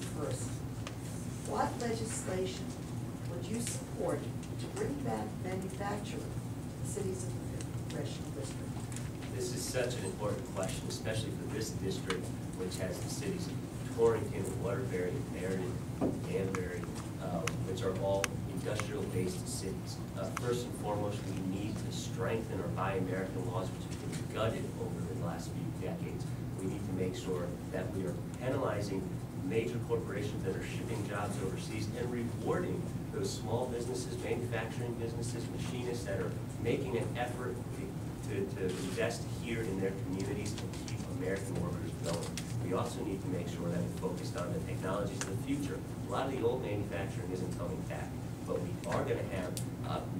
first. What legislation would you support to bring back manufacturing in cities of the congressional district? This is such an important question, especially for this district, which has the cities of Torrington, Waterbury, Meriden, Danbury, which are all industrial-based cities. First and foremost, we need to strengthen our Buy American laws, which have been gutted over the last few decades. We need to make sure that we are penalizing major corporations that are shipping jobs overseas and rewarding those small businesses, manufacturing businesses, machinists that are making an effort to invest here in their communities and keep American workers going. We also need to make sure that we're focused on the technologies of the future. A lot of the old manufacturing isn't coming back, but we are going to have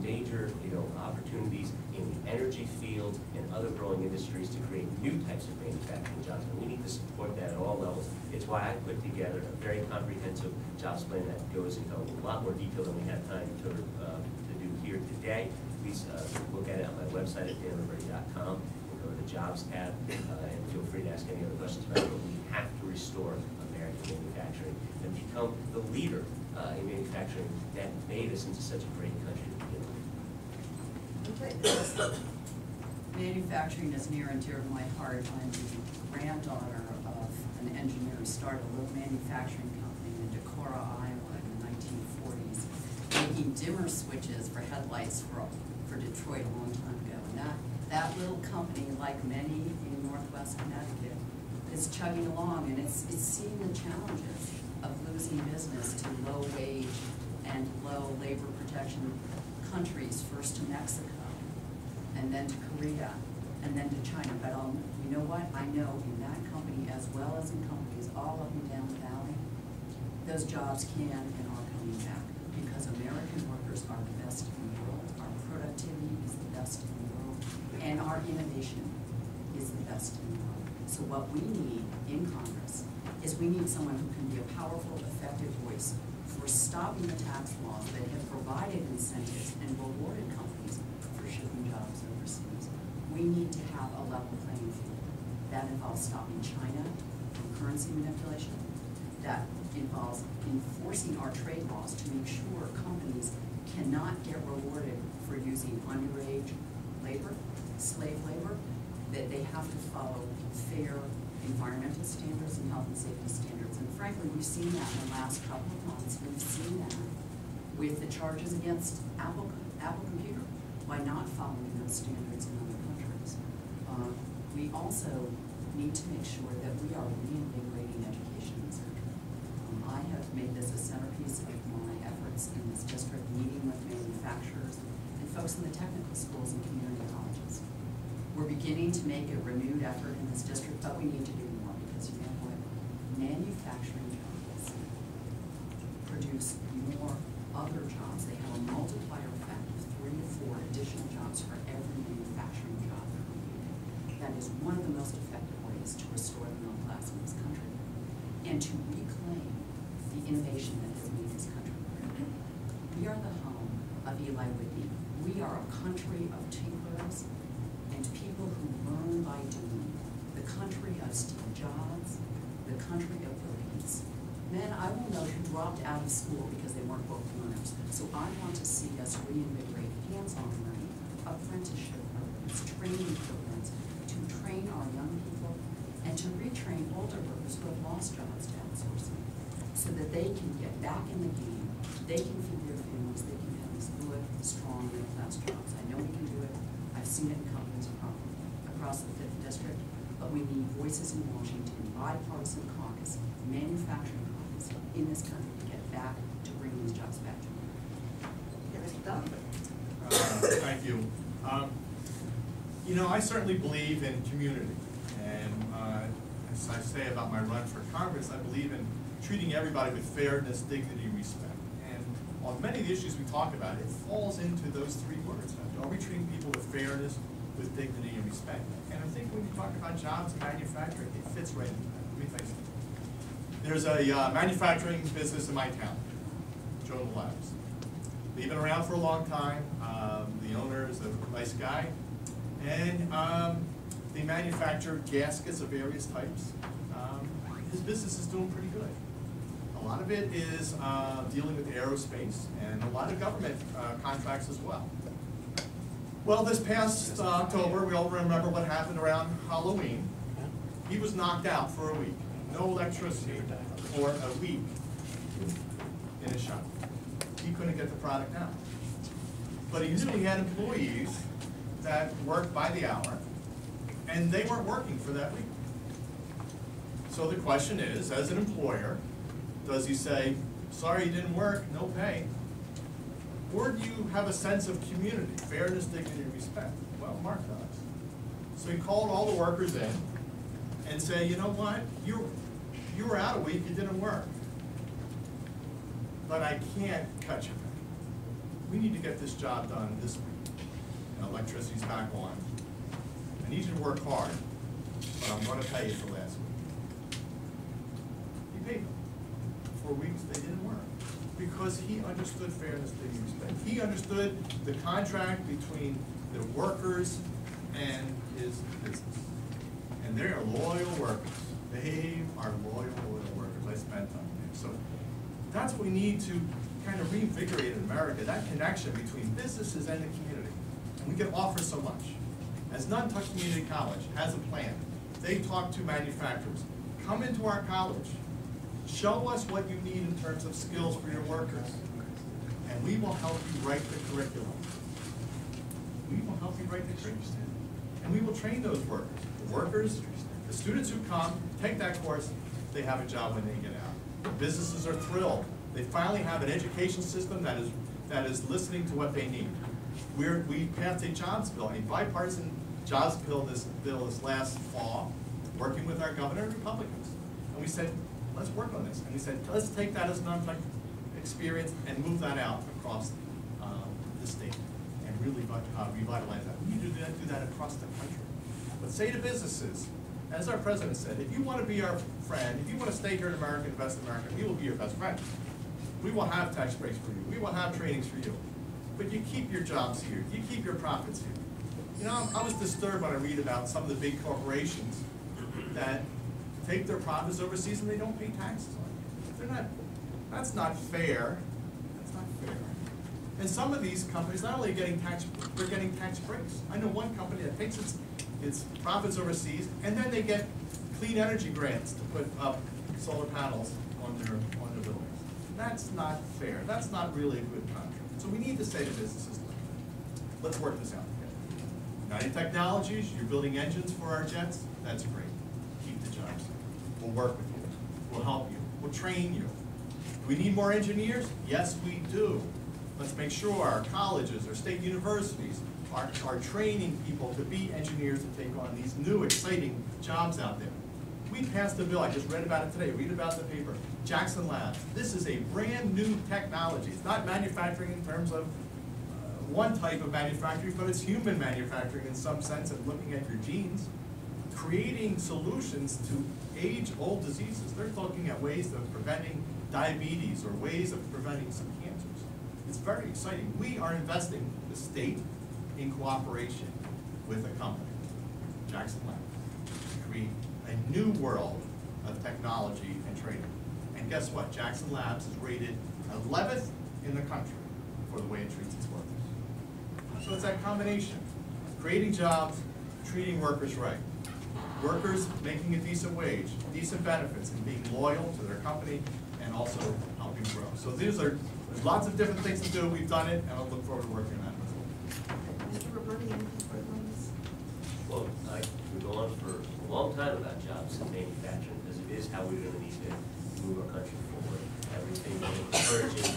major opportunities in the energy field and other growing industries to create new types of manufacturing jobs, and we need to support that at all levels. It's why I put together a very comprehensive jobs plan that goes into a lot more detail than we have time to do here today. Please look at it on my website at danliberty.com and go to the Jobs tab, and feel free to ask any other questions about it. But we have to restore American manufacturing and become the leader in manufacturing that made us into such a great country to begin with. Okay. Manufacturing is near and dear to my heart. I'm the granddaughter of an engineer who started a little manufacturing company in Decorah, Iowa in the 1940s, making dimmer switches for headlights for Detroit a long time ago. And that little company, like many in Northwest Connecticut, is chugging along, and it's seeing the challenges of losing business to low wage and low labor protection countries, first to Mexico, and then to Korea, and then to China. But you know what? I know in that company, as well as in companies all up and down the valley, those jobs can and are coming back because American workers are the best in the world. Our productivity is the best in the world, and our innovation is the best in the world. So what we need in Congress is we need someone who can be a powerful, effective voice for stopping the tax laws that have provided incentives and rewarded companies for shipping jobs overseas. We need to have a level playing field. That involves stopping China from currency manipulation. That involves enforcing our trade laws to make sure companies cannot get rewarded for using underage labor, slave labor, that they have to follow fair environmental standards and health and safety standards. And frankly, we've seen that in the last couple of months. We've seen that with the charges against Apple Computer by not following those standards in other countries. We also need to make sure that we are reinvigorating education in this country. I have made this a centerpiece of my efforts in this district, meeting with manufacturers and folks in the technical schools and community colleges. We're beginning to make a renewed effort in this district, but we need to do more because, you know what, manufacturing jobs produce more other jobs. They have a multiplier effect of 3 to 4 additional jobs for every manufacturing job created. That is one of the most effective ways to restore the middle class in this country and to reclaim the innovation that has made this country great. We are the home of Eli Whitney. We are a country of tinkerers and people who learn by doing. The country of Steve Jobs, the country of Bill Gates. Men I will know who dropped out of school because they weren't book learners. So I want to see us reinvigorate hands-on learning, apprenticeship programs, training programs, to train our young people and to retrain older workers who have lost jobs to outsourcing so that they can get back in the game, they can feed their families, they can have these good, strong, middle-class jobs. I know we can do it. I've seen it in companies across the 5th District, but we need voices in Washington, bipartisan caucus, manufacturing caucus in this country to get back, to bring these jobs back to America. Thank you. You know, I certainly believe in community, and as I say about my run for Congress, I believe in treating everybody with fairness, dignity, respect. And on many of the issues we talk about, it falls into those 3 words. Are we treating people with fairness, with dignity, and respect? And I think when you talk about jobs and manufacturing, it fits right into that. Let me tell you something. There's a manufacturing business in my town, Joe Loudest. They've been around for a long time. The owner is a nice guy. And they manufacture gaskets of various types. His business is doing pretty good. A lot of it is dealing with aerospace and a lot of government contracts as well. Well, this past October, we all remember what happened around Halloween. He was knocked out for a week. No electricity for a week in his shop. He couldn't get the product out. But he knew he had employees that worked by the hour, and they weren't working for that week. So the question is, as an employer, does he say, sorry, you didn't work, no pay? Or do you have a sense of community, fairness, dignity, and respect? Well, Mark does. So he called all the workers in and said, you know what, you were out a week, you didn't work. But I can't cut you back. We need to get this job done this week. And electricity's back on. I need you to work hard, but I'm gonna pay you for last week. He paid them. 4 weeks, they didn't work. Because he understood fairness, dignity, and respect. He understood the contract between the workers and his business. And they are loyal workers. They are loyal workers. I spent time with them. So that's what we need to kind of reinvigorate in America, that connection between businesses and the community. And we can offer so much. As Nantucket Community College has a plan. They talk to manufacturers. Come into our college. Show us what you need in terms of skills for your workers. And we will help you write the curriculum. We will help you write the curriculum. And we will train those workers. The workers, the students who come, take that course, they have a job when they get out. The businesses are thrilled. They finally have an education system that is listening to what they need. We passed a jobs bill, a bipartisan jobs bill this last fall, working with our governor and Republicans. And we said, let's work on this. And we said, let's take that as an Nantucket experience and move that out across the state and really revitalize that. We need to do that across the country. But say to businesses, as our president said, if you want to be our friend, if you want to stay here in America, invest in America, we will be your best friend. We will have tax breaks for you. We will have trainings for you. But you keep your jobs here. You keep your profits here. You know, I was disturbed when I read about some of the big corporations that take their profits overseas and they don't pay taxes on it. That's not fair. That's not fair. And some of these companies not only getting they're getting tax breaks. I know one company that takes its profits overseas and then they get clean energy grants to put up solar panels on their buildings. That's not fair. That's not really a good contract. So we need to say to businesses, let's work this out together. United Technologies, you're building engines for our jets. That's great. Keep the jobs. We'll work with you. We'll help you. We'll train you. Do we need more engineers? Yes, we do. Let's make sure our colleges, our state universities are training people to be engineers to take on these new, exciting jobs out there. We passed a bill, I just read about it today, read about the paper, Jackson Labs. This is a brand new technology. It's not manufacturing in terms of one type of manufacturing, but it's human manufacturing in some sense of looking at your genes, creating solutions to age-old diseases. They're looking at ways of preventing diabetes or ways of preventing some cancers. It's very exciting. We are investing, the state, in cooperation with a company, Jackson Labs, to create a new world of technology and training. And guess what? Jackson Labs is rated 11th in the country for the way it treats its workers. So it's that combination, creating jobs, treating workers right. Workers making a decent wage, decent benefits, and being loyal to their company and also helping grow. So there's lots of different things to do. We've done it, and I'll look forward to working on that. Mr. Roberti, anything further on this? Well, I could go on for a long time about jobs and manufacturing, because it is how we're going to need to move our country forward. Everything encouraging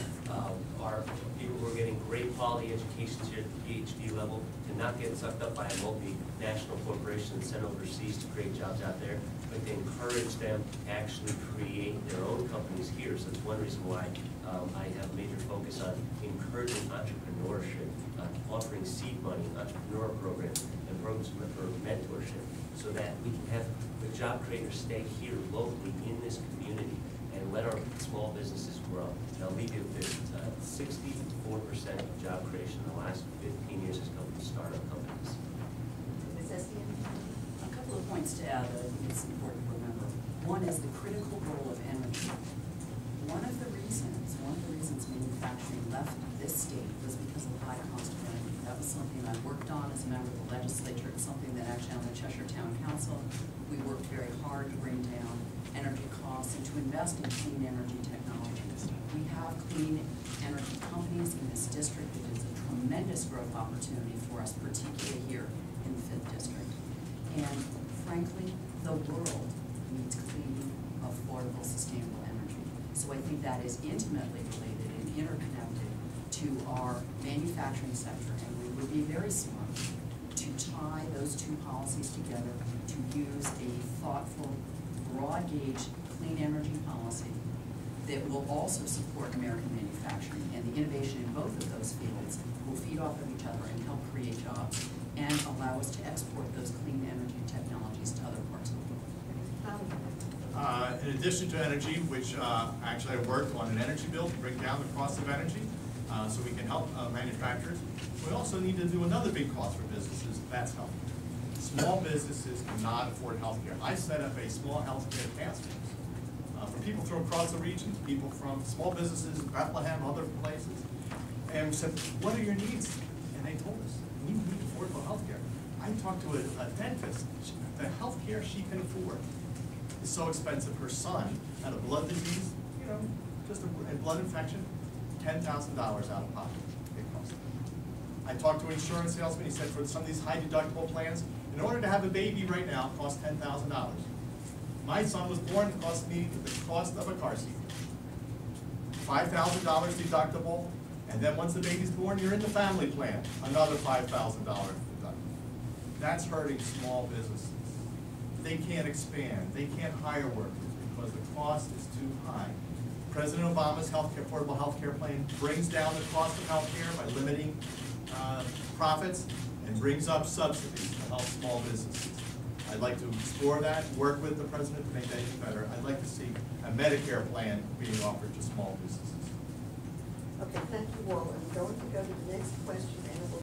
our people who are getting great quality educations here at the PhD level to not get sucked up by a multinational corporation and sent overseas to create jobs out there, but to encourage them to actually create their own companies here. So it's one reason why I have a major focus on encouraging entrepreneurship, offering seed money, entrepreneur programs, and programs for mentorship, so that we can have the job creators stay here locally in this community and let our small businesses grow. And I'll leave you with this, 64% of job creation in the last 15 years has come from startup companies. Ms. Estienne? A couple of points to add that I think it's important to remember. One is the critical role of energy. One manufacturing left this state was because of the high cost of energy. That was something I worked on as a member of the legislature. It's something that actually on the Cheshire Town Council, we worked very hard to bring down energy costs and to invest in clean energy technologies. We have clean energy companies in this district. It is a tremendous growth opportunity for us, particularly here in the 5th District. And frankly, the world needs clean, affordable, sustainable energy. So I think that is intimately related and interconnected to our manufacturing sector, and we would be very smart to tie those two policies together to use a thoughtful, broad gauge clean energy policy that will also support American manufacturing, and the innovation in both of those fields will feed off of each other and help create jobs and allow us to export those clean energy technologies to other parts of the world. In addition to energy, which actually I worked on an energy bill to bring down the cost of energy so we can help manufacturers, we also need to do another big cost for businesses, that's health. Small businesses cannot afford health care. I set up a small health care task force for people from across the region, people from small businesses in Bethlehem, other places, and we said, what are your needs? And they told us, we need affordable health care. I talked to a dentist, the health care she can afford is so expensive. Her son had a blood disease, you know, just a blood infection, $10,000 out of pocket it cost. I talked to an insurance salesman, he said for some of these high deductible plans, in order to have a baby right now, it costs $10,000. My son was born, it cost me the cost of a car seat. $5,000 deductible, and then once the baby's born, you're in the family plan, another $5,000 deductible. That's hurting small businesses. They can't expand, they can't hire workers because the cost is too high. President Obama's affordable health care plan brings down the cost of health care by limiting profits and brings up subsidies to help small businesses. I'd like to explore that, work with the president to make that even better. I'd like to see a Medicare plan being offered to small businesses. Okay, thank you, Walter. I'm going to go to the next question, and it will